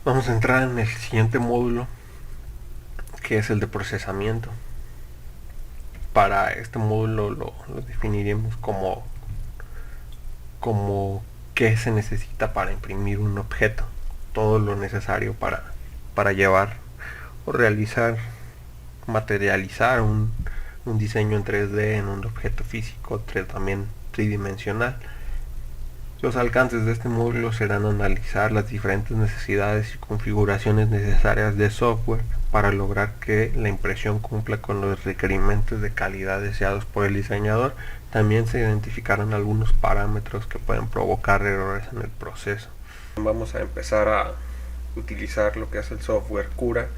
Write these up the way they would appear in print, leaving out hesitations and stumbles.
Vamos a entrar en el siguiente módulo, que es el de procesamiento. Para este módulo lo definiremos como qué se necesita para imprimir un objeto, todo lo necesario para llevar o realizar, materializar un diseño en 3D en un objeto físico, también tridimensional. Los alcances de este módulo serán analizar las diferentes necesidades y configuraciones necesarias de software para lograr que la impresión cumpla con los requerimientos de calidad deseados por el diseñador. También se identificarán algunos parámetros que pueden provocar errores en el proceso. Vamos a empezar a utilizar lo que es el software Cura,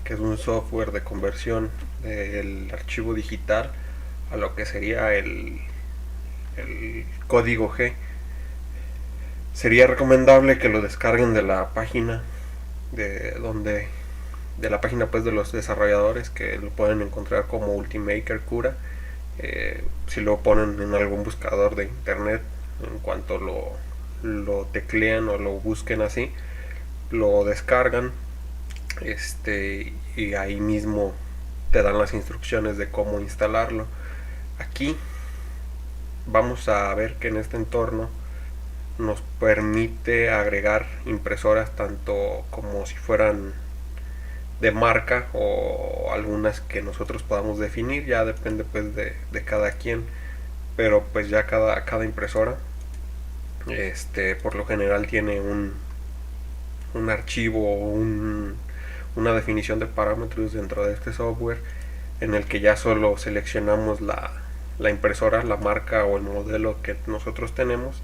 que es un software de conversión del archivo digital a lo que sería el código G. Sería recomendable que lo descarguen de la página de la página pues de los desarrolladores, que lo pueden encontrar como Ultimaker Cura. Si lo ponen en algún buscador de internet, en cuanto lo teclean o lo busquen así, lo descargan, y ahí mismo te dan las instrucciones de cómo instalarlo. Aquí vamos a ver que en este entorno nos permite agregar impresoras tanto como si fueran de marca o algunas que nosotros podamos definir, ya depende pues de cada quien, pero pues ya cada impresora por lo general tiene un archivo o una definición de parámetros dentro de este software, en el que ya solo seleccionamos la impresora, la marca o el modelo que nosotros tenemos,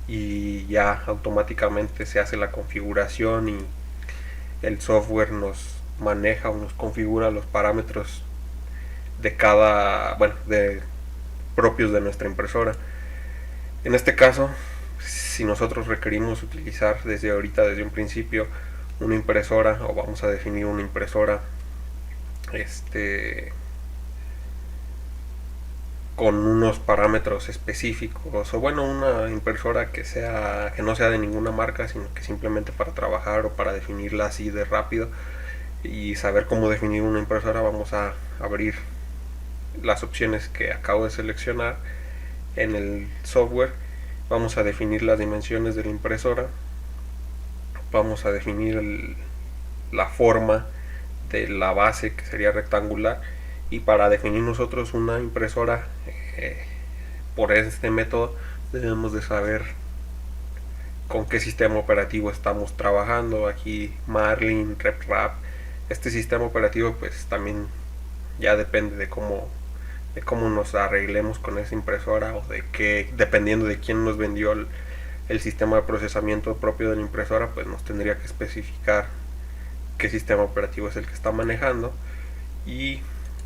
y ya automáticamente se hace la configuración y el software nos maneja o nos configura los parámetros de de propios de nuestra impresora. En este caso, si nosotros requerimos utilizar desde ahorita, desde un principio, una impresora, o vamos a definir una impresora con unos parámetros específicos, o bueno, una impresora que no sea de ninguna marca, sino que simplemente para trabajar o para definirla así de rápido y saber cómo definir una impresora, vamos a abrir las opciones que acabo de seleccionar en el software. Vamos a definir las dimensiones de la impresora, vamos a definir la forma de la base, que sería rectangular, y para definir nosotros una impresora por este método debemos de saber con qué sistema operativo estamos trabajando. Aquí Marlin, RepRap. Este sistema operativo pues también ya depende de cómo nos arreglemos con esa impresora, o de qué, dependiendo de quién nos vendió el sistema de procesamiento propio de la impresora, pues nos tendría que especificar qué sistema operativo es el que está manejando. Y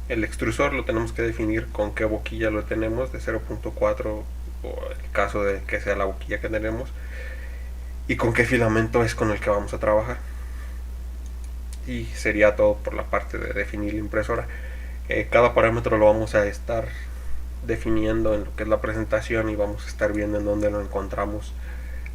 el extrusor lo tenemos que definir con qué boquilla lo tenemos, de 0.4 o el caso de que sea la boquilla que tenemos, y con qué filamento es con el que vamos a trabajar. Y sería todo por la parte de definir la impresora. Cada parámetro lo vamos a estar definiendo en lo que es la presentación, y vamos a estar viendo en dónde lo encontramos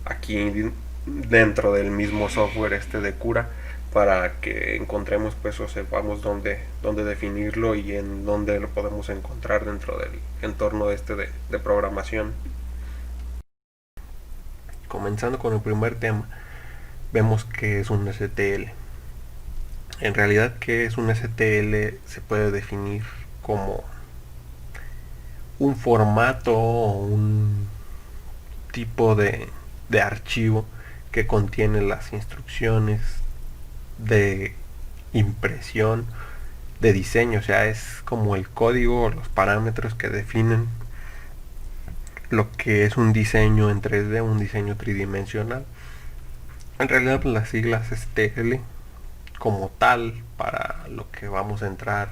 aquí dentro del mismo software de Cura, para que encontremos pues o sepamos dónde definirlo y en dónde lo podemos encontrar dentro del entorno de programación. Comenzando con el primer tema, vemos que es un STL. En realidad, ¿qué es un STL? Se puede definir como un formato o un tipo de archivo que contiene las instrucciones de impresión, de diseño. O sea, es como el código o los parámetros que definen lo que es un diseño en 3D, un diseño tridimensional. En realidad, pues, las siglas STL como tal, para lo que vamos a entrar,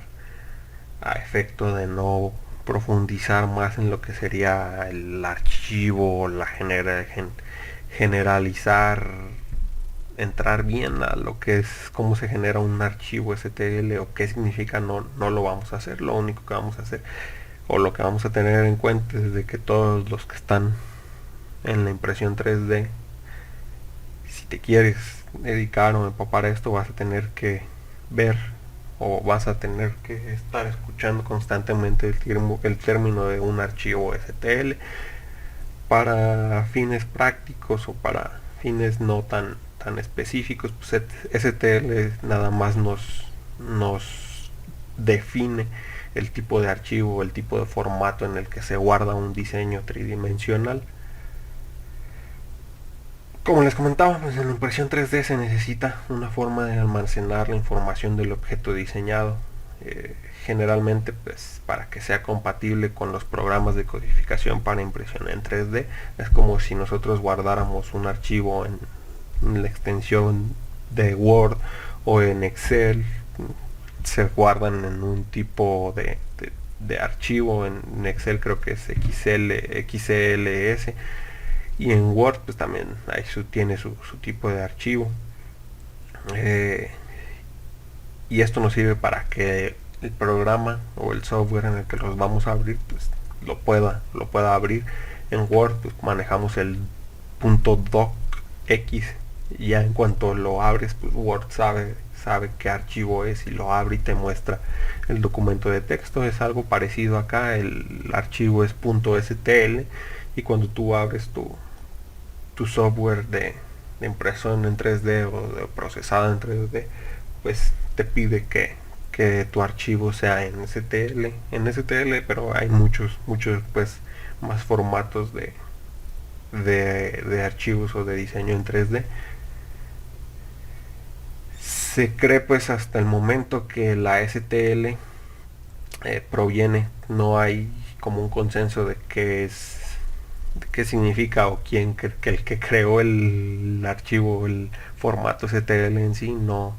a efecto de no profundizar más en lo que sería el archivo, generalizar, entrar bien a lo que es cómo se genera un archivo STL o qué significa, no lo vamos a hacer. Lo único que vamos a hacer, o lo que vamos a tener en cuenta, es de que todos los que están en la impresión 3D si te quieres dedicar o empapar a esto, vas a tener que ver o vas a tener que estar escuchando constantemente el término de un archivo STL. Para fines prácticos o para fines no tan específicos, pues STL nada más nos define el tipo de archivo, el tipo de formato en el que se guarda un diseño tridimensional. Como les comentaba, pues en la impresión 3D se necesita una forma de almacenar la información del objeto diseñado, generalmente pues para que sea compatible con los programas de codificación para impresión en 3D. Es como si nosotros guardáramos un archivo en la extensión de Word o en Excel. Se guardan en un tipo de archivo. En Excel creo que es XLS, y en Word pues también tiene su tipo de archivo, y esto nos sirve para que el programa o el software en el que los vamos a abrir pues lo pueda abrir. En Word pues manejamos el .docx, y ya en cuanto lo abres pues Word sabe qué archivo es y lo abre y te muestra el documento de texto. Es algo parecido acá. El archivo es .stl, y cuando tú abres tu software de impresión en 3D o de procesado en 3D, pues te pide que tu archivo sea en STL, pero hay muchos pues más formatos de archivos o de diseño en 3D. Se cree pues hasta el momento que la STL proviene, no hay como un consenso de qué significa o quién, que el que creó el archivo, el formato STL en sí, no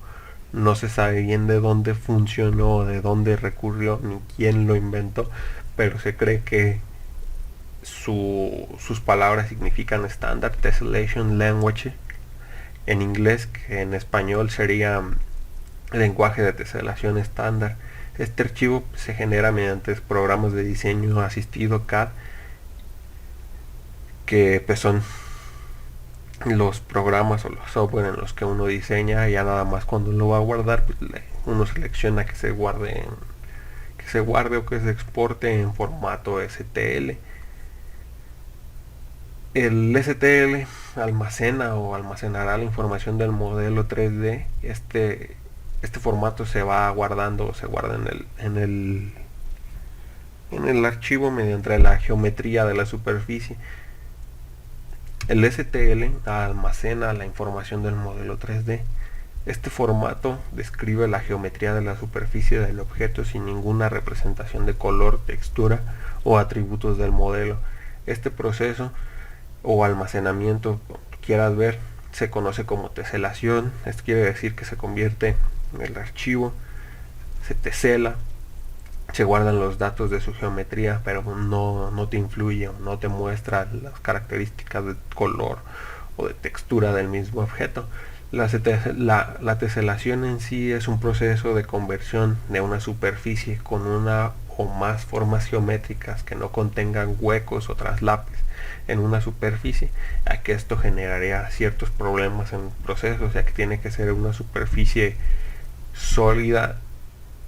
se sabe bien de dónde funcionó, de dónde recurrió, ni quién lo inventó, pero se cree que sus palabras significan Standard Tessellation Language en inglés, que en español sería lenguaje de teselación estándar. Este archivo se genera mediante programas de diseño asistido CAD, que pues son los programas o los software en los que uno diseña. Ya nada más cuando lo va a guardar pues uno selecciona que se guarde o que se exporte en formato STL. El STL almacena o almacenará la información del modelo 3D. Este formato se va guardando, se guarda en el archivo mediante la geometría de la superficie. El STL almacena la información del modelo 3D. Este formato describe la geometría de la superficie del objeto sin ninguna representación de color, textura o atributos del modelo. Este proceso o almacenamiento, como quieras ver, se conoce como teselación. Esto quiere decir que se convierte en el archivo, se tesela, se guardan los datos de su geometría, pero no te influye o no te muestra las características de color o de textura del mismo objeto. La teselación en sí es un proceso de conversión de una superficie con una o más formas geométricas que no contengan huecos o traslapes en una superficie, ya que esto generaría ciertos problemas en el proceso, ya que tiene que ser una superficie sólida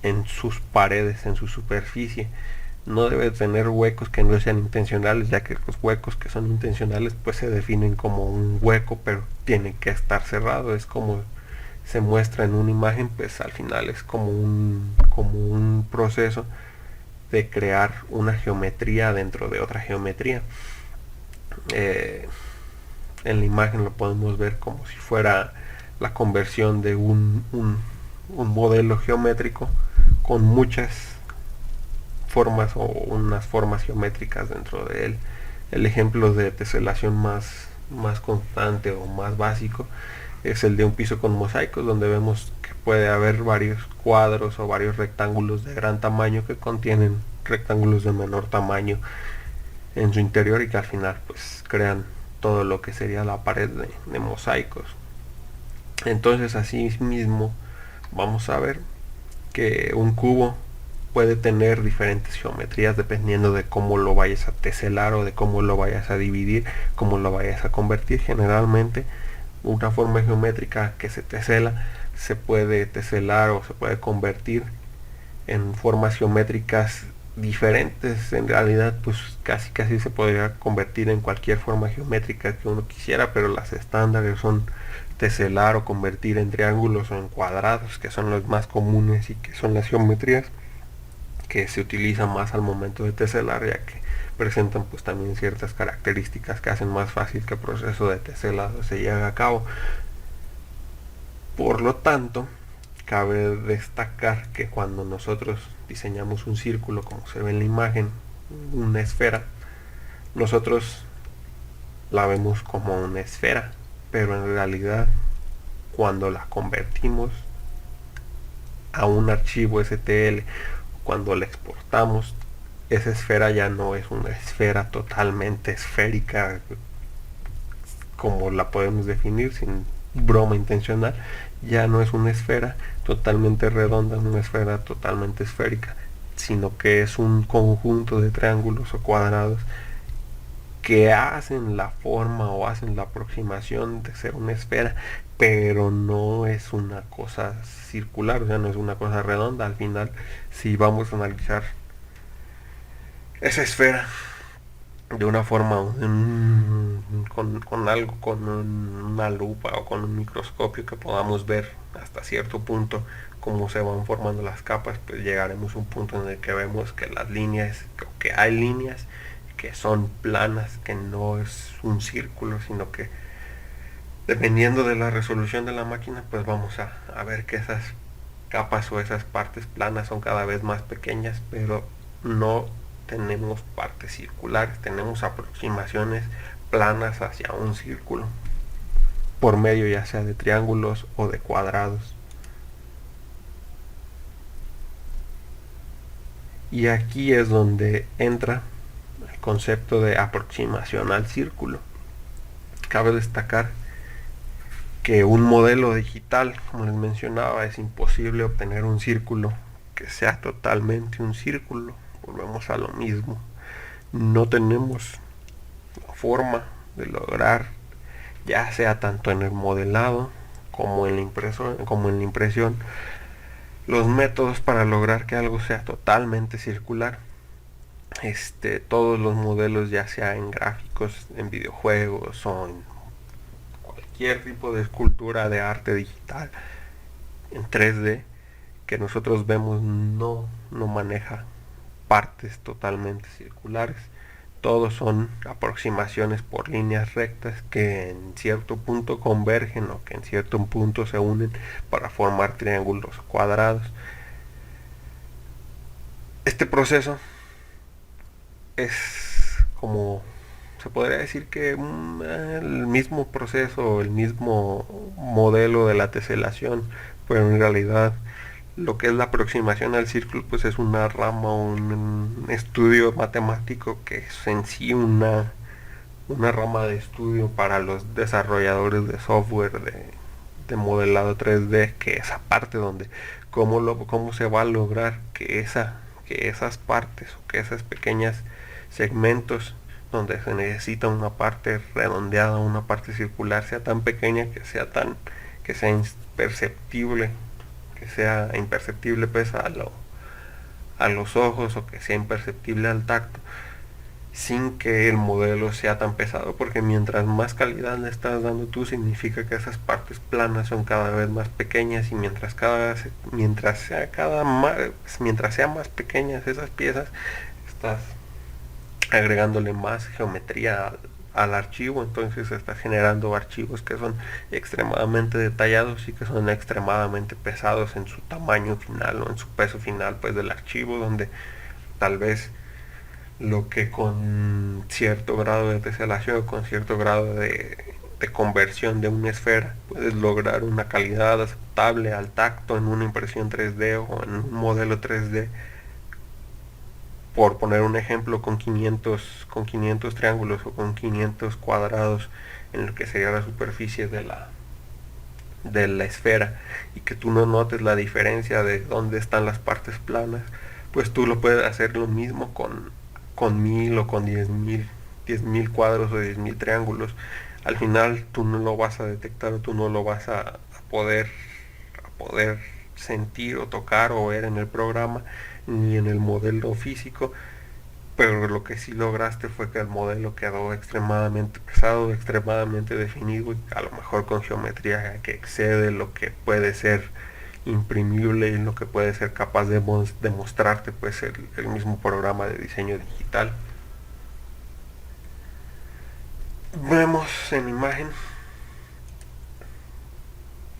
en sus paredes, en su superficie. No debe tener huecos que no sean intencionales, ya que los huecos que son intencionales pues se definen como un hueco, pero tiene que estar cerrado. Es como se muestra en una imagen, pues al final es como un proceso de crear una geometría dentro de otra geometría. En la imagen lo podemos ver como si fuera la conversión de un modelo geométrico con muchas formas o unas formas geométricas dentro de él. El ejemplo de teselación más constante o más básico es el de un piso con mosaicos, donde vemos que puede haber varios cuadros o varios rectángulos de gran tamaño que contienen rectángulos de menor tamaño en su interior, y que al final pues crean todo lo que sería la pared de mosaicos. Entonces así mismo vamos a ver que un cubo puede tener diferentes geometrías dependiendo de cómo lo vayas a teselar o de cómo lo vayas a dividir, cómo lo vayas a convertir. Generalmente una forma geométrica que se tesela se puede teselar o se puede convertir en formas geométricas diferentes. En realidad pues casi se podría convertir en cualquier forma geométrica que uno quisiera, pero las estándares son teselar o convertir en triángulos o en cuadrados, que son los más comunes y que son las geometrías que se utilizan más al momento de teselar, ya que presentan pues también ciertas características que hacen más fácil que el proceso de teselado se lleve a cabo. Por lo tanto, cabe destacar que cuando nosotros diseñamos un círculo, como se ve en la imagen, una esfera, nosotros la vemos como una esfera, pero en realidad cuando la convertimos a un archivo STL, cuando la exportamos, esa esfera ya no es una esfera totalmente esférica como la podemos definir sin broma intencional. Ya no es una esfera totalmente redonda, una esfera totalmente esférica, sino que es un conjunto de triángulos o cuadrados que hacen la forma o hacen la aproximación de ser una esfera, pero no es una cosa circular, o sea, no es una cosa redonda. Al final, si vamos a analizar esa esfera de una forma con algo, con una lupa o con un microscopio, que podamos ver hasta cierto punto cómo se van formando las capas, pues llegaremos a un punto en el que vemos que las líneas, que hay líneas que son planas, que no es un círculo, sino que dependiendo de la resolución de la máquina, pues vamos a ver que esas capas o esas partes planas son cada vez más pequeñas, pero no tenemos partes circulares, tenemos aproximaciones planas hacia un círculo, por medio ya sea de triángulos o de cuadrados. Y aquí es donde entra el concepto de aproximación al círculo. Cabe destacar que un modelo digital, como les mencionaba, es imposible obtener un círculo que sea totalmente un círculo. Volvemos a lo mismo. No tenemos la forma de lograr, ya sea tanto en el modelado como en la impresión, los métodos para lograr que algo sea totalmente circular. Todos los modelos, ya sea en gráficos, en videojuegos o en cualquier tipo de escultura de arte digital en 3D que nosotros vemos, no maneja partes totalmente circulares. Todos son aproximaciones por líneas rectas que en cierto punto convergen o que en cierto punto se unen para formar triángulos cuadrados. Este proceso es como se podría decir que el mismo proceso, el mismo modelo de la teselación, pero en realidad lo que es la aproximación al círculo pues es una rama, un estudio matemático que es en sí una rama de estudio para los desarrolladores de software de modelado 3D, que esa parte donde cómo se va a lograr que esas partes o que esas pequeñas segmentos donde se necesita una parte redondeada, una parte circular, sea tan pequeña que sea imperceptible, pues a los ojos, o que sea imperceptible al tacto, sin que el modelo sea tan pesado, porque mientras más calidad le estás dando tú, significa que esas partes planas son cada vez más pequeñas, y mientras sean más pequeñas esas piezas, estás agregándole más geometría al archivo, entonces estás generando archivos que son extremadamente detallados y que son extremadamente pesados en su tamaño final o en su peso final pues del archivo, donde tal vez lo que con cierto grado de teselación, con cierto grado de conversión de una esfera, puedes lograr una calidad aceptable al tacto en una impresión 3D o en un modelo 3D. Por poner un ejemplo, con 500 triángulos o con 500 cuadrados en lo que sería la superficie de la esfera, y que tú no notes la diferencia de dónde están las partes planas, pues tú lo puedes hacer lo mismo con 1000 o con 10.000 cuadros o 10.000 triángulos. al final tú no lo vas a detectar o tú no lo vas a poder sentir o tocar o ver en el programa ni en el modelo físico, pero lo que sí lograste fue que el modelo quedó extremadamente pesado, extremadamente definido y a lo mejor con geometría que excede lo que puede ser imprimible y lo que puede ser capaz de mostrarte pues el mismo programa de diseño digital. Vemos en imagen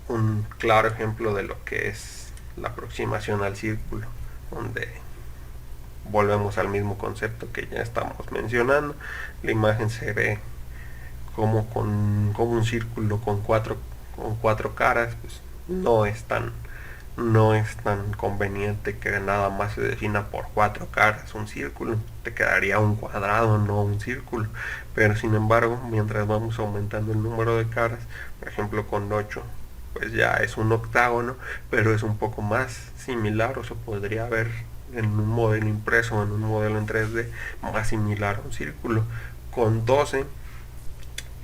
un claro ejemplo de lo que es la aproximación al círculo, donde volvemos al mismo concepto que ya estamos mencionando. La imagen se ve como un círculo con cuatro caras, pues no es tan conveniente que nada más se defina por cuatro caras un círculo. Te quedaría un cuadrado, no un círculo. Pero sin embargo, mientras vamos aumentando el número de caras, por ejemplo con 8, pues ya es un octágono, pero es un poco más similar o se podría ver en un modelo impreso, en un modelo en 3D, más similar a un círculo. Con 12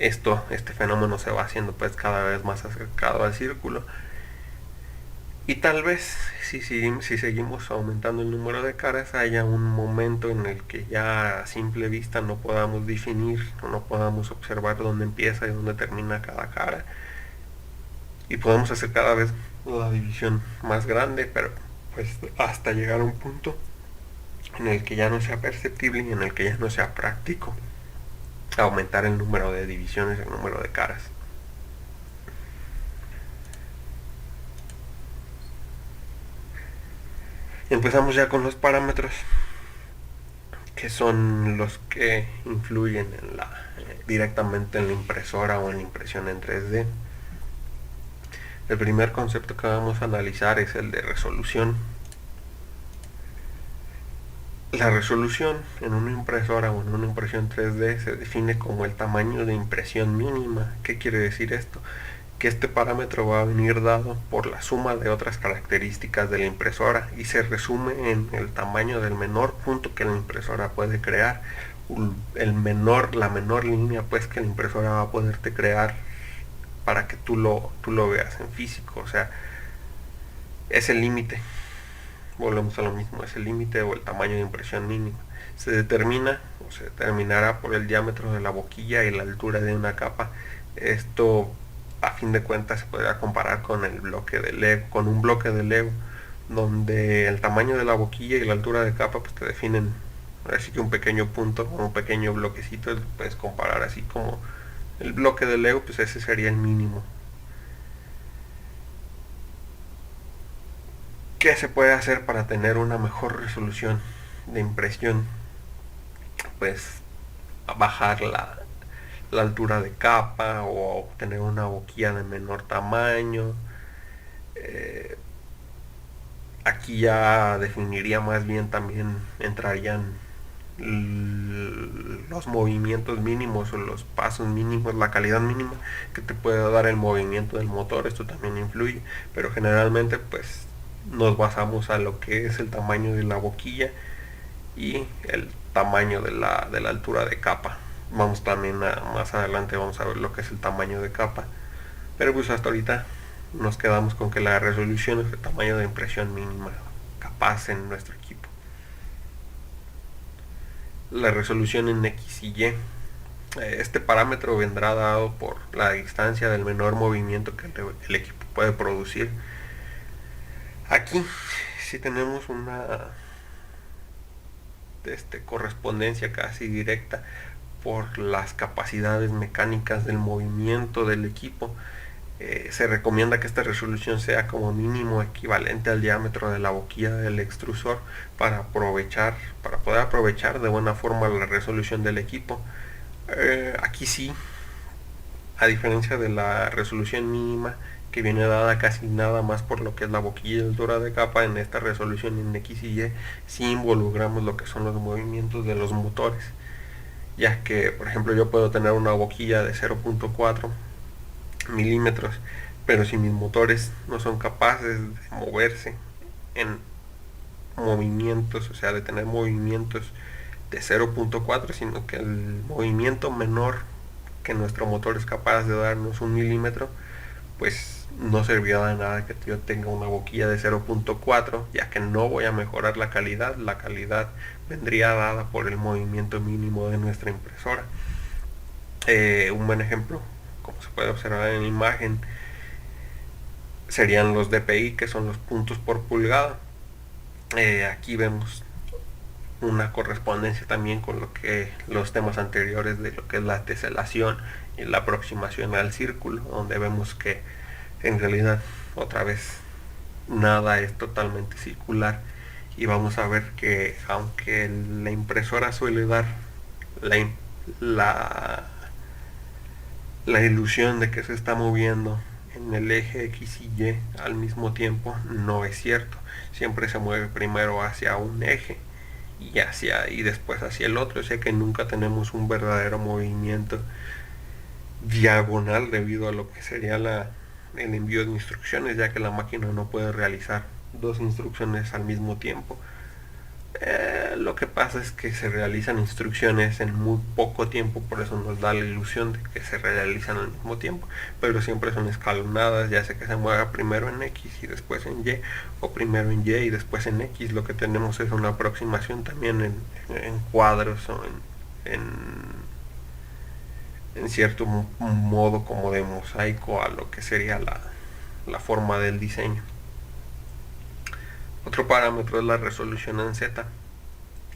este fenómeno se va haciendo pues cada vez más acercado al círculo. Y tal vez si seguimos aumentando el número de caras haya un momento en el que ya a simple vista no podamos definir o no podamos observar dónde empieza y dónde termina cada cara. Y podemos hacer cada vez la división más grande, pero pues hasta llegar a un punto en el que ya no sea perceptible y en el que ya no sea práctico aumentar el número de divisiones, el número de caras. Empezamos ya con los parámetros, que son los que influyen directamente en la impresora o en la impresión en 3D. El primer concepto que vamos a analizar es el de resolución. La resolución en una impresora o en una impresión 3D se define como el tamaño de impresión mínima. ¿Qué quiere decir esto? Que este parámetro va a venir dado por la suma de otras características de la impresora y se resume en el tamaño del menor punto que la impresora puede crear, la menor línea pues que la impresora va a poderte crear para que tú lo veas en físico. O sea, es el límite. Volvemos a lo mismo, es el límite o el tamaño de impresión mínima. Se determina o se determinará por el diámetro de la boquilla y la altura de una capa. Esto a fin de cuentas se podría comparar con el bloque de Lego, con un bloque de Lego, donde el tamaño de la boquilla y la altura de capa pues te definen así que un pequeño punto o un pequeño bloquecito. Puedes comparar así como el bloque de Lego, pues ese sería el mínimo. ¿Qué se puede hacer para tener una mejor resolución de impresión? Pues bajar la altura de capa o tener una boquilla de menor tamaño. Aquí ya definiría más bien, también entrarían los movimientos mínimos o los pasos mínimos, la calidad mínima que te puede dar el movimiento del motor. Esto también influye, pero generalmente pues nos basamos a lo que es el tamaño de la boquilla y el tamaño de la altura de capa. Vamos también más adelante vamos a ver lo que es el tamaño de capa, pero pues hasta ahorita nos quedamos con que la resolución es el tamaño de impresión mínima capaz en nuestro equipo. La resolución en X y Y. Este parámetro vendrá dado por la distancia del menor movimiento que el equipo puede producir. Aquí si tenemos una correspondencia casi directa por las capacidades mecánicas del movimiento del equipo. Se recomienda que esta resolución sea como mínimo equivalente al diámetro de la boquilla del extrusor para poder aprovechar de buena forma la resolución del equipo. Aquí sí, a diferencia de la resolución mínima que viene dada casi nada más por lo que es la boquilla y la altura de capa, en esta resolución en X y Y sí involucramos lo que son los movimientos de los motores, ya que por ejemplo yo puedo tener una boquilla de 0.4 milímetros, pero si mis motores no son capaces de moverse en movimientos, o sea, de tener movimientos de 0.4, sino que el movimiento menor que nuestro motor es capaz de darnos 1 milímetro, pues no serviría de nada que yo tenga una boquilla de 0.4, ya que no voy a mejorar la calidad vendría dada por el movimiento mínimo de nuestra impresora. Un buen ejemplo, como se puede observar en la imagen, serían los DPI, que son los puntos por pulgada. Aquí vemos una correspondencia también con lo que los temas anteriores de lo que es la teselación y la aproximación al círculo, donde vemos que en realidad otra vez nada es totalmente circular, y vamos a ver que aunque la impresora suele dar la, la ilusión de que se está moviendo en el eje X y Y al mismo tiempo, no es cierto. Siempre se mueve primero hacia un eje y después hacia el otro, o sea que nunca tenemos un verdadero movimiento diagonal debido a lo que sería el envío de instrucciones, ya que la máquina no puede realizar dos instrucciones al mismo tiempo. Lo que pasa es que se realizan instrucciones en muy poco tiempo, por eso nos da la ilusión de que se realizan al mismo tiempo, pero siempre son escalonadas, ya sea que se mueva primero en X y después en Y, o primero en Y y después en X. Lo que tenemos es una aproximación también en cuadros o en cierto modo como de mosaico a lo que sería la forma del diseño. Otro parámetro es la resolución en Z.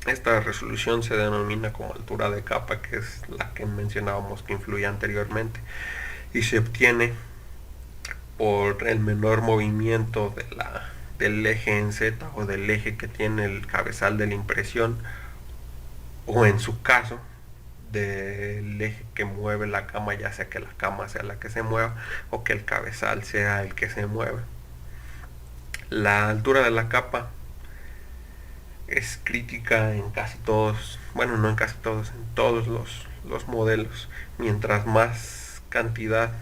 Esta resolución se denomina como altura de capa, que es la que mencionábamos que influye anteriormente, y se obtiene por el menor movimiento del eje en Z, o del eje que tiene el cabezal de la impresión, o en su caso del eje que mueve la cama, ya sea que la cama sea la que se mueva o que el cabezal sea el que se mueve. La altura de la capa es crítica en casi todos, bueno, no en casi todos, en todos los modelos. Mientras más cantidad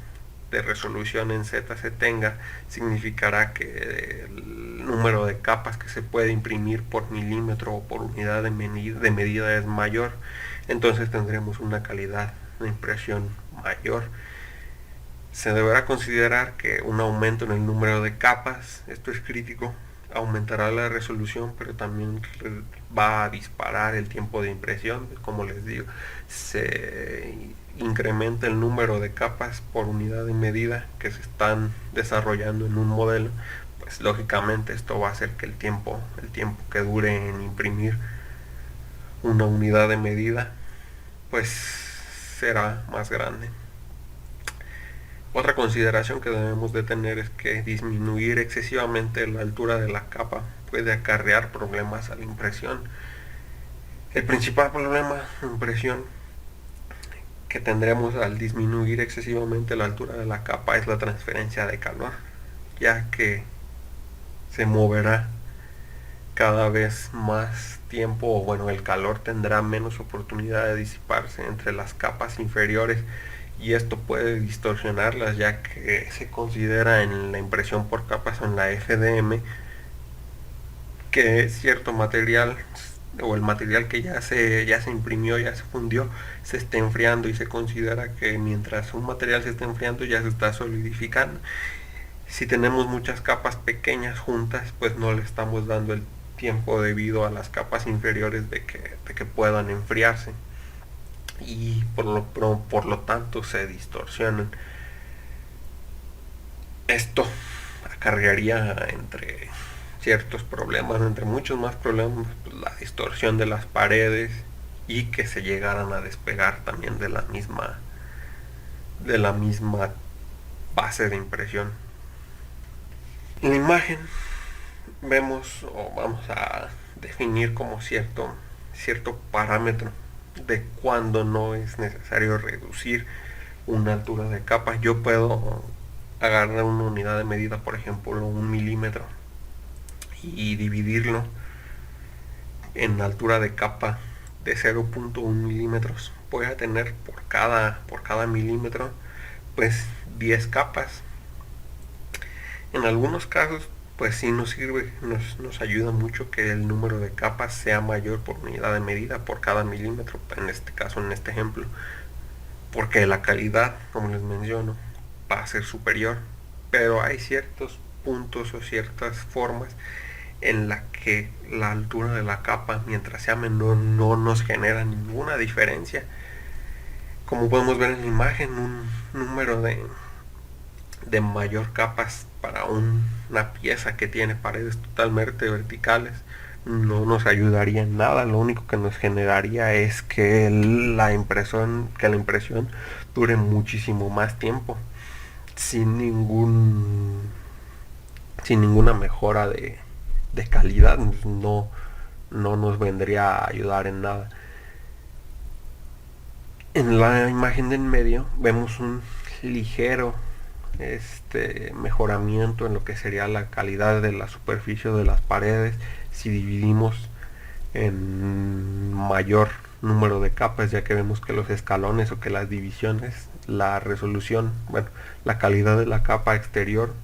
de resolución en Z se tenga, significará que el número de capas que se puede imprimir por milímetro o por unidad de medida es mayor. Entonces tendremos una calidad de impresión mayor. Se deberá considerar que un aumento en el número de capas, esto es crítico, aumentará la resolución, pero también va a disparar el tiempo de impresión. Como les digo, se incrementa el número de capas por unidad de medida que se están desarrollando en un modelo, pues lógicamente esto va a hacer que el tiempo que dure en imprimir una unidad de medida pues será más grande. Otra consideración que debemos de tener es que disminuir excesivamente la altura de la capa puede acarrear problemas a la impresión. El principal problema de impresión que tendremos al disminuir excesivamente la altura de la capa es la transferencia de calor, ya que se moverá cada vez más tiempo, o bueno, el calor tendrá menos oportunidad de disiparse entre las capas inferiores, y esto puede distorsionarlas, ya que se considera en la impresión por capas, o en la FDM, que cierto material o el material que ya se imprimió, ya se fundió, se está enfriando, y se considera que mientras un material se está enfriando ya se está solidificando. Si tenemos muchas capas pequeñas juntas, pues no le estamos dando el tiempo debido a las capas inferiores de que puedan enfriarse, y por lo tanto se distorsionan. Esto acarrearía entre ciertos problemas, entre muchos más problemas, pues la distorsión de las paredes, y que se llegaran a despegar también de la misma base de impresión. En la imagen vemos, o vamos a definir como cierto parámetro de cuando no es necesario reducir una altura de capa. Yo puedo agarrar una unidad de medida, por ejemplo 1 milímetro, y dividirlo en altura de capa de 0.1 milímetros. Voy a tener por cada milímetro pues 10 capas. En algunos casos pues sí nos sirve, nos ayuda mucho que el número de capas sea mayor por unidad de medida por cada milímetro, en este caso, en este ejemplo. porque la calidad, como les menciono, va a ser superior, pero hay ciertos puntos o ciertas formas en la que la altura de la capa, mientras sea menor, no nos genera ninguna diferencia. Como podemos ver en la imagen, un número de mayor capas para una pieza que tiene paredes totalmente verticales no nos ayudaría en nada. Lo único que nos generaría es que la impresión dure muchísimo más tiempo sin ninguna mejora de calidad. No nos vendría a ayudar en nada. En la imagen de en medio vemos un ligero mejoramiento en lo que sería la calidad de la superficie de las paredes si dividimos en mayor número de capas, ya que vemos que los escalones o que las divisiones, la resolución, bueno, la calidad de la capa exterior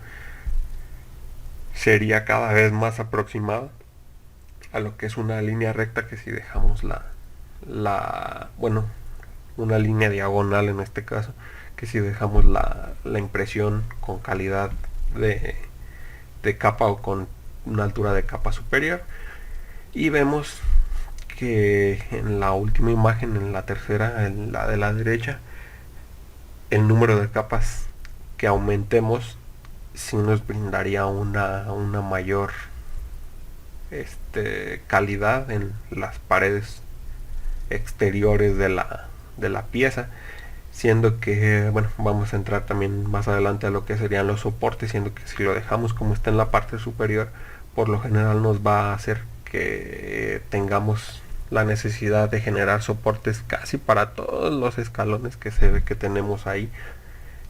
sería cada vez más aproximada a lo que es una línea recta, que si dejamos una línea diagonal en este caso, que si dejamos la impresión con calidad de capa o con una altura de capa superior. Y vemos que en la última imagen, en la tercera, en la de la derecha, el número de capas que aumentemos sí nos brindaría una mayor calidad en las paredes exteriores de la pieza, siendo que, bueno, vamos a entrar también más adelante a lo que serían los soportes, siendo que si lo dejamos como está en la parte superior, por lo general nos va a hacer que tengamos la necesidad de generar soportes casi para todos los escalones que se ve que tenemos ahí.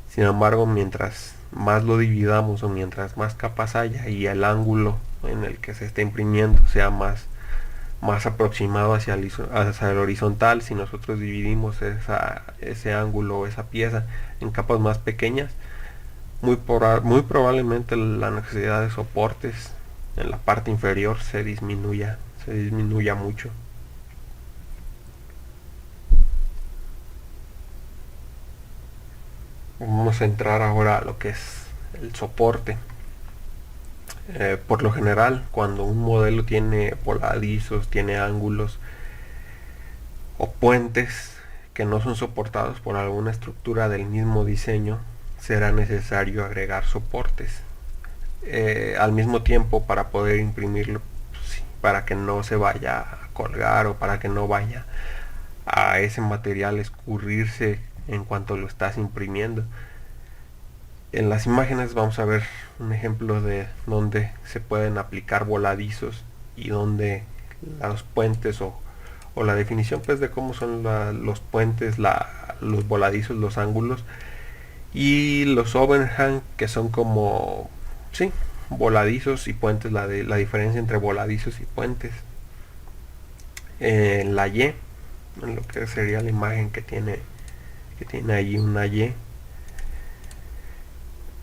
Sin embargo, mientras más lo dividamos o mientras más capas haya y el ángulo en el que se está imprimiendo sea más aproximado hacia el horizontal, si nosotros dividimos ese ángulo o esa pieza en capas más pequeñas, muy probablemente la necesidad de soportes en la parte inferior se disminuya mucho. Vamos a entrar ahora a lo que es el soporte. Por lo general, cuando un modelo tiene voladizos, tiene ángulos o puentes que no son soportados por alguna estructura del mismo diseño, será necesario agregar soportes. Al mismo tiempo, para poder imprimirlo, para que no se vaya a colgar o para que no vaya a ese material escurrirse en cuanto lo estás imprimiendo. En las imágenes vamos a ver un ejemplo de donde se pueden aplicar voladizos y donde los puentes o la definición pues de cómo son los puentes, los voladizos, los ángulos, y los overhang, que son como voladizos y puentes, la diferencia entre voladizos y puentes. En la Y, en lo que sería la imagen que tiene ahí una Y,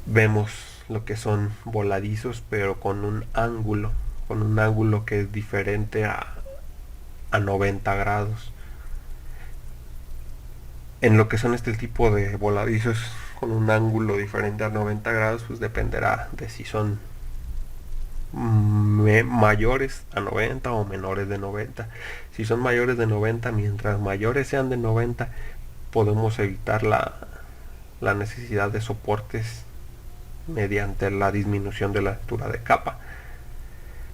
vemos lo que son voladizos, pero con un ángulo que es diferente a 90 grados. En lo que son este tipo de voladizos con un ángulo diferente a 90 grados, pues dependerá de si son mayores a 90 o menores de 90. Si son mayores de 90, mientras mayores sean de 90, podemos evitar la necesidad de soportes mediante la disminución de la altura de capa.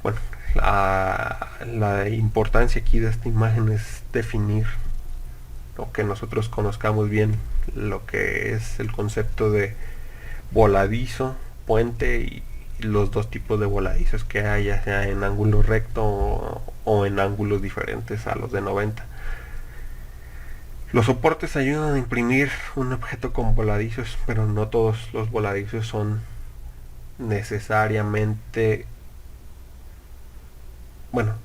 Bueno, la importancia aquí de esta imagen es definir o que nosotros conozcamos bien lo que es el concepto de voladizo, puente y los dos tipos de voladizos que hay, ya sea en ángulo recto o en ángulos diferentes a los de 90. Los soportes ayudan a imprimir un objeto con voladizos, pero no todos los voladizos son necesariamente,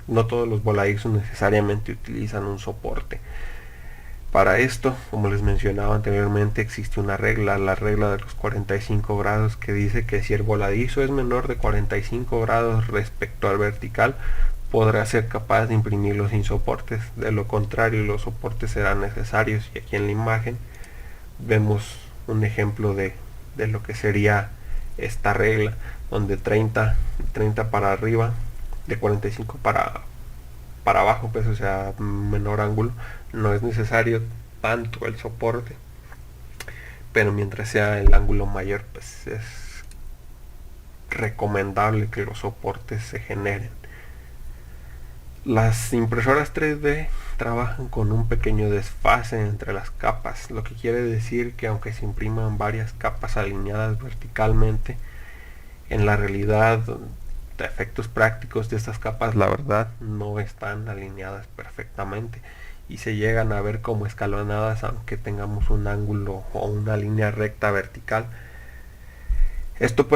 no todos los voladizos necesariamente utilizan un soporte. Para esto, como les mencionaba anteriormente, existe una regla, la regla de los 45 grados, que dice que si el voladizo es menor de 45 grados respecto al vertical, podrá ser capaz de imprimirlo sin soportes. De lo contrario, los soportes serán necesarios. Y aquí en la imagen vemos un ejemplo de lo que sería esta regla, donde 30 para arriba, de 45 para abajo, pues, o sea, menor ángulo, no es necesario tanto el soporte, pero mientras sea el ángulo mayor, pues es recomendable que los soportes se generen. Las impresoras 3D trabajan con un pequeño desfase entre las capas, lo que quiere decir que aunque se impriman varias capas alineadas verticalmente, en la realidad, de efectos prácticos de estas capas, la verdad, no están alineadas perfectamente y se llegan a ver como escalonadas aunque tengamos un ángulo o una línea recta vertical. Esto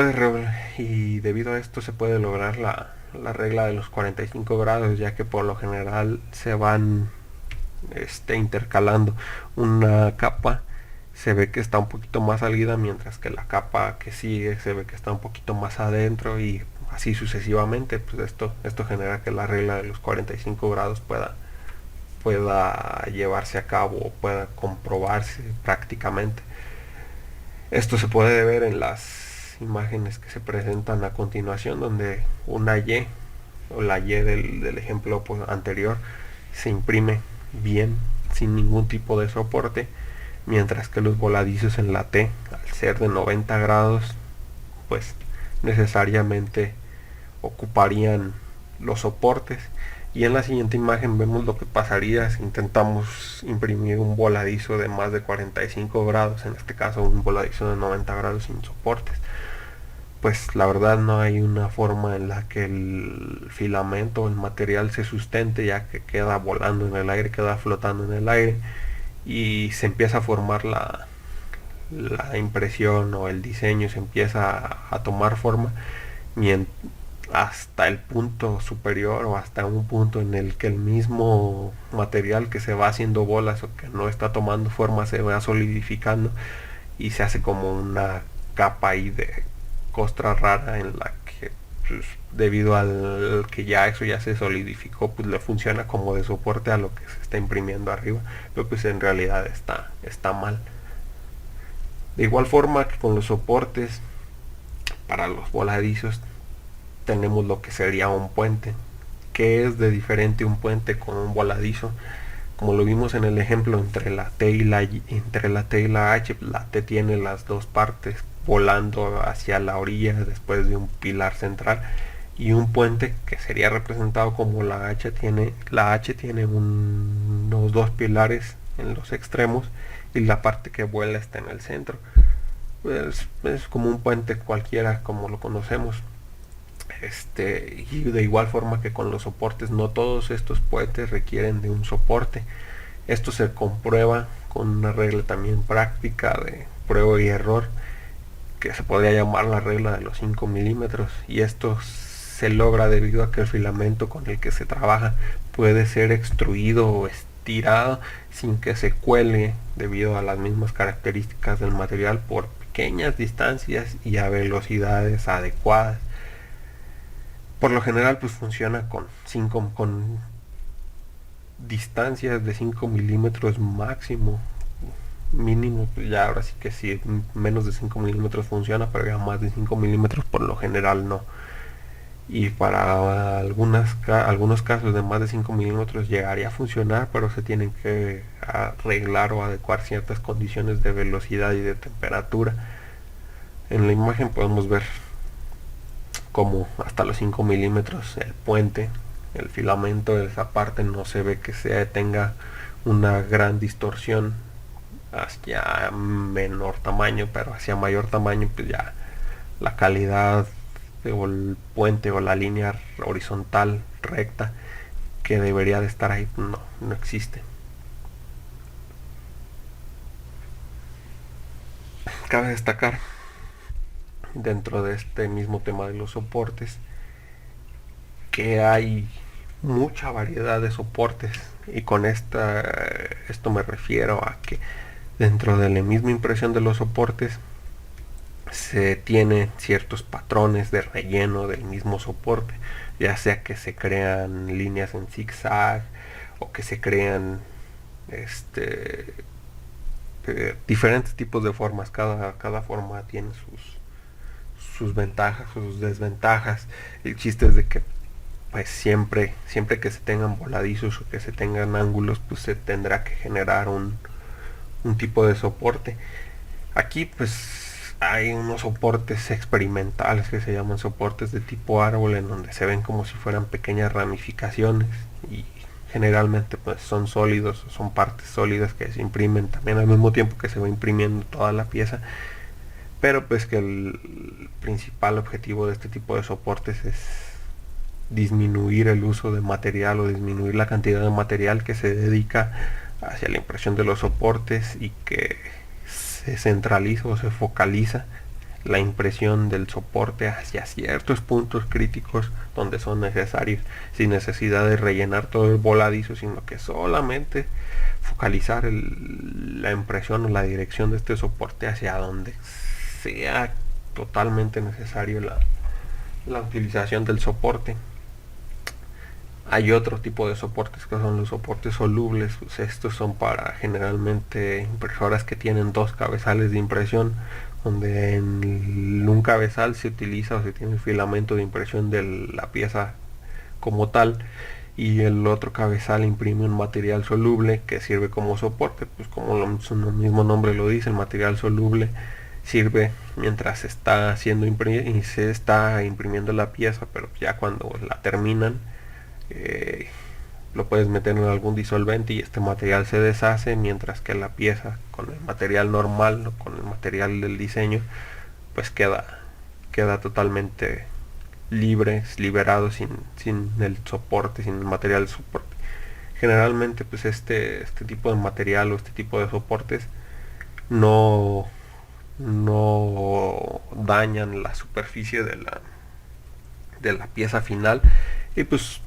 y debido a esto se puede lograr la regla de los 45 grados, ya que por lo general se van intercalando. Una capa se ve que está un poquito más salida, mientras que la capa que sigue se ve que está un poquito más adentro, y así sucesivamente. Pues esto genera que la regla de los 45 grados pueda llevarse a cabo o pueda comprobarse prácticamente. Esto se puede ver en las imágenes que se presentan a continuación, donde una Y o la Y del ejemplo anterior se imprime bien sin ningún tipo de soporte, mientras que los voladizos en la T, al ser de 90 grados, pues necesariamente ocuparían los soportes. Y en la siguiente imagen vemos lo que pasaría si intentamos imprimir un voladizo de más de 45 grados, en este caso un voladizo de 90 grados sin soportes. Pues la verdad no hay una forma en la que el filamento o el material se sustente, ya que queda volando en el aire, queda flotando en el aire, y se empieza a formar la impresión, o el diseño se empieza a tomar forma hasta el punto superior, o hasta un punto en el que el mismo material que se va haciendo bolas o que no está tomando forma se va solidificando y se hace como una capa ahí de costra rara, en la que, pues, debido al que ya eso ya se solidificó, pues le funciona como de soporte a lo que se está imprimiendo arriba, pero pues en realidad está mal. De igual forma que con los soportes para los voladizos, tenemos lo que sería un puente. ¿Qué es de diferente un puente con un voladizo? Como lo vimos en el ejemplo, entre la T y la H, la T tiene las dos partes volando hacia la orilla después de un pilar central, y un puente, que sería representado como la H tiene unos dos pilares en los extremos, y la parte que vuela está en el centro. Pues es como un puente cualquiera como lo conocemos. Y de igual forma que con los soportes, no todos estos puentes requieren de un soporte. Esto se comprueba con una regla también práctica de prueba y error, que se podría llamar la regla de los 5 milímetros, y esto se logra debido a que el filamento con el que se trabaja puede ser extruido o estirado sin que se cuele, debido a las mismas características del material, por pequeñas distancias y a velocidades adecuadas. Por lo general, pues funciona con distancias de 5 milímetros máximo. Mínimo, pues ya ahora sí que si menos de 5 milímetros funciona, pero ya más de 5 milímetros por lo general no. Y para algunos casos de más de 5 milímetros llegaría a funcionar, pero se tienen que arreglar o adecuar ciertas condiciones de velocidad y de temperatura. En la imagen podemos ver como hasta los 5 milímetros el puente, el filamento de esa parte, no se ve que tenga una gran distorsión hacia menor tamaño, pero hacia mayor tamaño pues ya la calidad o el puente o la línea horizontal recta que debería de estar ahí no existe. Cabe destacar, dentro de este mismo tema de los soportes, que hay mucha variedad de soportes, y con esto me refiero a que dentro de la misma impresión de los soportes se tienen ciertos patrones de relleno del mismo soporte, ya sea que se crean líneas en zigzag, o que se crean diferentes tipos de formas. Cada forma tiene sus ventajas, sus desventajas. El chiste es de que pues siempre que se tengan voladizos o que se tengan ángulos, pues se tendrá que generar un tipo de soporte. Aquí pues hay unos soportes experimentales que se llaman soportes de tipo árbol, en donde se ven como si fueran pequeñas ramificaciones y generalmente pues son sólidos, son partes sólidas que se imprimen también al mismo tiempo que se va imprimiendo toda la pieza. Pero pues que el principal objetivo de este tipo de soportes es disminuir el uso de material o disminuir la cantidad de material que se dedica hacia la impresión de los soportes, y que se centraliza o se focaliza la impresión del soporte hacia ciertos puntos críticos donde son necesarios, sin necesidad de rellenar todo el voladizo, sino que solamente focalizar la impresión o la dirección de este soporte hacia donde sea totalmente necesario la utilización del soporte. Hay otro tipo de soportes que son los soportes solubles. Pues estos son para generalmente impresoras que tienen dos cabezales de impresión, donde en un cabezal se utiliza o se tiene el filamento de impresión de la pieza como tal, y el otro cabezal imprime un material soluble que sirve como soporte. Pues como su mismo nombre lo dice, el material soluble sirve mientras se está haciendo y se está imprimiendo la pieza, pero ya cuando la terminan, lo puedes meter en algún disolvente y este material se deshace, mientras que la pieza con el material normal o con el material del diseño pues queda totalmente libre, liberado, sin el soporte, sin el material de soporte. Generalmente pues este tipo de material o este tipo de soportes no dañan la superficie de la pieza final, y pues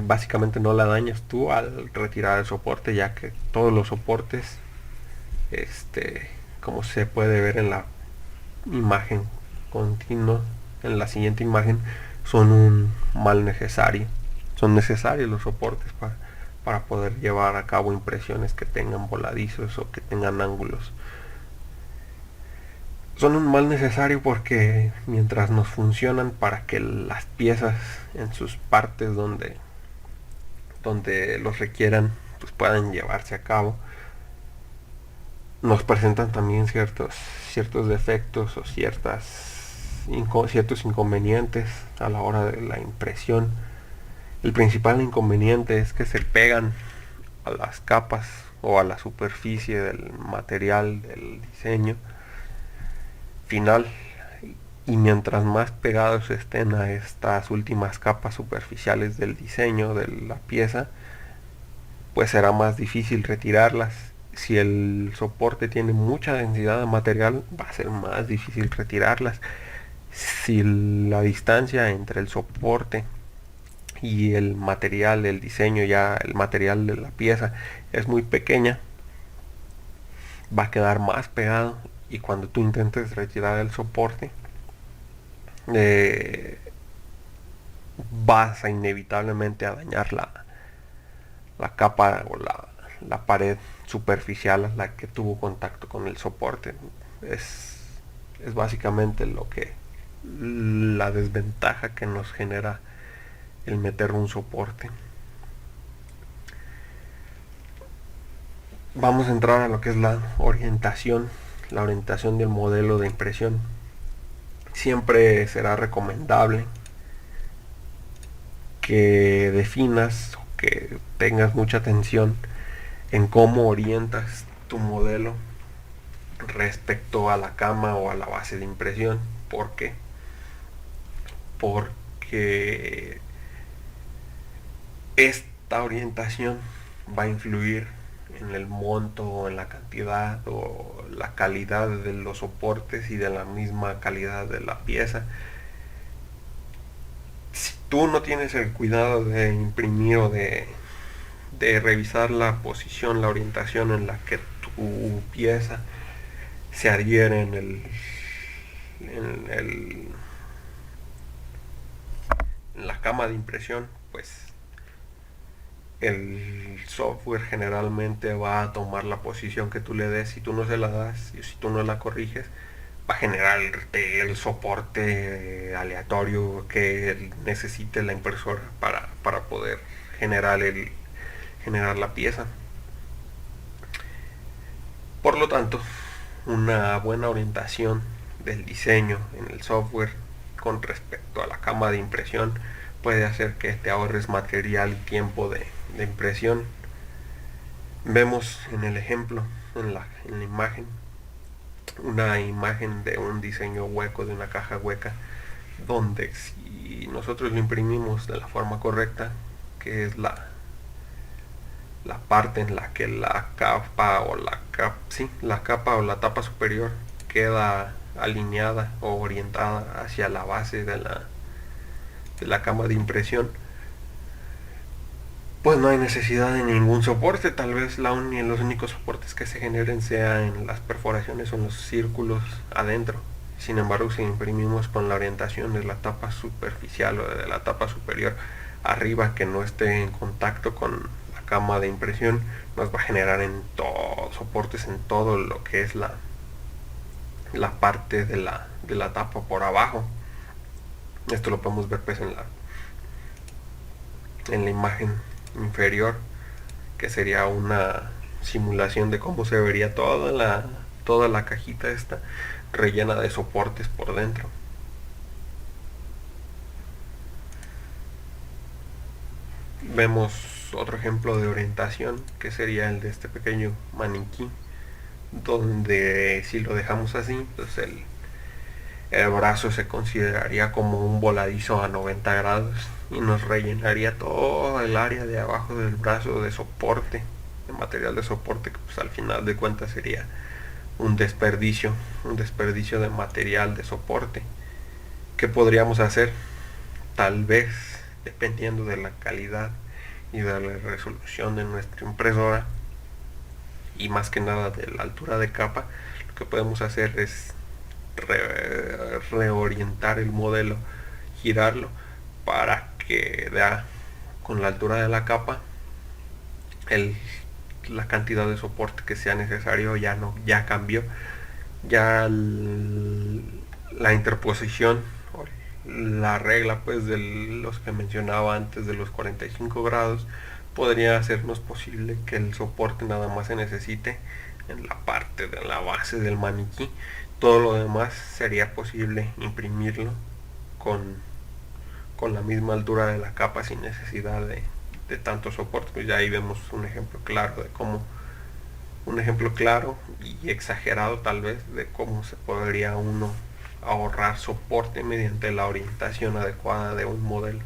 básicamente no la dañas tú al retirar el soporte, ya que todos los soportes, como se puede ver en la imagen continua, en la siguiente imagen, son un mal necesario. Son necesarios los soportes para poder llevar a cabo impresiones que tengan voladizos o que tengan ángulos. Son un mal necesario porque mientras nos funcionan para que las piezas en sus partes donde los requieran pues puedan llevarse a cabo, nos presentan también ciertos defectos o ciertos inconvenientes a la hora de la impresión. El principal inconveniente es que se pegan a las capas o a la superficie del material del diseño final, y mientras más pegados estén a estas últimas capas superficiales del diseño de la pieza, pues será más difícil retirarlas. Si el soporte tiene mucha densidad de material, va a ser más difícil retirarlas. Si la distancia entre el soporte y el material del diseño, ya el material de la pieza, es muy pequeña, va a quedar más pegado, y cuando tú intentes retirar el soporte, vas a inevitablemente a dañar la capa o la pared superficial a la que tuvo contacto con el soporte. Es básicamente la desventaja que nos genera el meter un soporte. Vamos a entrar a lo que es la orientación del modelo de impresión. Siempre será recomendable que definas, que tengas mucha atención en cómo orientas tu modelo respecto a la cama o a la base de impresión. ¿Por qué? Porque esta orientación va a influir en el monto o en la cantidad o la calidad de los soportes y de la misma calidad de la pieza. Si tú no tienes el cuidado de imprimir o de revisar la posición, la orientación en la que tu pieza se adhiere en la cama de impresión, pues el software generalmente va a tomar la posición que tú le des. Si tú no se la das y si tú no la corriges, va a generar el soporte aleatorio que necesite la impresora para poder generar la pieza. Por lo tanto, una buena orientación del diseño en el software con respecto a la cama de impresión puede hacer que te ahorres material y tiempo de impresión. Vemos en el ejemplo, en la imagen, una imagen de un diseño hueco, de una caja hueca, donde si nosotros lo imprimimos de la forma correcta, que es la parte en la que la capa o la capa o la tapa superior queda alineada o orientada hacia la base de la cama de impresión, pues no hay necesidad de ningún soporte. Tal vez los únicos soportes que se generen sean en las perforaciones o en los círculos adentro. Sin embargo, si imprimimos con la orientación de la tapa superficial o de la tapa superior arriba, que no esté en contacto con la cama de impresión, nos va a generar soportes en todo lo que es la parte de la tapa por abajo. Esto lo podemos ver pues en la imagen inferior, que sería una simulación de cómo se vería toda la cajita esta rellena de soportes por dentro. Vemos otro ejemplo de orientación, que sería el de este pequeño maniquí, donde si lo dejamos así, pues el brazo se consideraría como un voladizo a 90 grados y nos rellenaría todo el área de abajo del brazo de soporte, de material de soporte, que pues al final de cuentas sería un desperdicio de material de soporte. ¿Qué podríamos hacer? Tal vez, dependiendo de la calidad y de la resolución de nuestra impresora, y más que nada de la altura de capa, lo que podemos hacer es reorientar el modelo, girarlo para que da con la altura de la capa la cantidad de soporte que sea necesario. Ya cambió, ya la interposición, la regla pues de los que mencionaba antes, de los 45 grados, podría hacernos posible que el soporte nada más se necesite en la parte de la base del maniquí. Todo lo demás sería posible imprimirlo con la misma altura de la capa, sin necesidad de tanto soporte. Pues ya ahí vemos un ejemplo claro y exagerado tal vez, de cómo se podría uno ahorrar soporte mediante la orientación adecuada de un modelo.